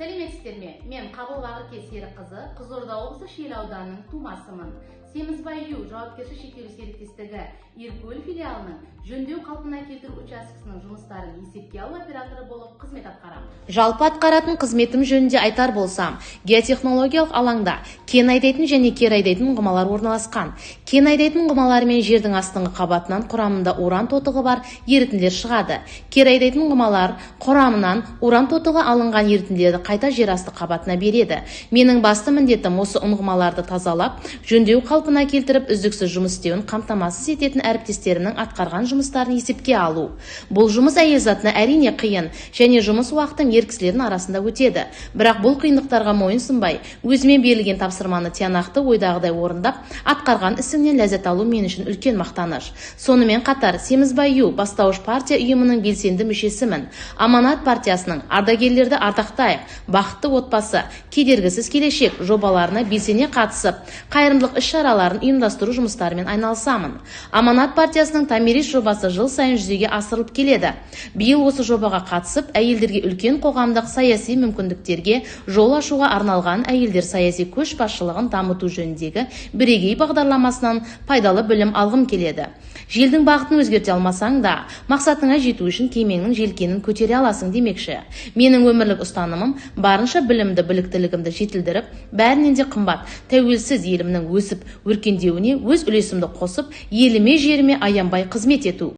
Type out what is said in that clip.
Сәлеметсіздер ме? Мен Қабыл Бағырке Серік қызы, Қызылорда облысы Шиелі ауданының тумасымын. Семізбай Ю жауапкершілігі шектеулі серіктестігі Иркөл филиалының жөндеу қалпына келтіру учаскесінің жұмыстарын есепке алу операторы болып қызмет атқарамын. Жалпы атқаратын қызметім жөнінде айтар болсам, геотехнологиялық алаңда кен айдайтын және кер айдайтын ұңғымалар орналасқан. Кен айдайтын ұңғымалар мен жердің астыңғы қабатынан құрамында уран тотығы бар ерітінділер шығады. Кер айдайтын ұңғымалар құрамынан уран тотығы алынған ерітінділерді қайта жер асты қабатына береді. Менің басты міндетім осы ұңғымаларды тазалап, жөндеу қалпына келтіріп, үздіксіз жұмыс істеуін қамтамасыз ететін әріптестерімнің атқарған жұмыстарын есепке алу. Бұл жұмыс әйел затына әрине қиын, және жұмыс уақытым ер кісілердің арасында өтеді. Бірақ бұл қиындықтарға мойынсынбай, өзіме берілген тапсырманы тиянақты ойдағыдай орындап, атқарған ісімнен ләззат алу мен үшін үлкен мақтаныш. Сонымен қатар, Семізбай Ю бастауыш партия ұйымының белсенді мүшесімін. Аманат партиясының ардагерлерді ардақтайық, бақытты отбасы, кедергісіз келешек жобаларына белсене қатысып, қайырымдылық іс-шараларын ұйымдастыру жұмыстарымен айналысамын. Аманат партиясының томирис жобасы жыл сайын жүзеге асырылып келеді. Биыл осы жобаға қатысып, әйелдерге үлкен қоғамдық саяси мүмкіндіктерге жол ашуға арналған әйелдер саяси көшбасшылығын дамыту жөніндегі бірегей бағдарламасынан пайдалы білім алғым келеді. Желдің бағытын өзгерте алмасаң да, мақсатыңа жету үшін кемеңнің желкенін көтере аласың демекші. Менің өмірлік ұстанымым барынша білімді, біліктілігімді жетілдіріп, бәрінен де қымбат, тәуелсіз елімнің өсіп, өркендеуіне өз үлесімді қосып, еліме, жеріме аянбай қызмет ету.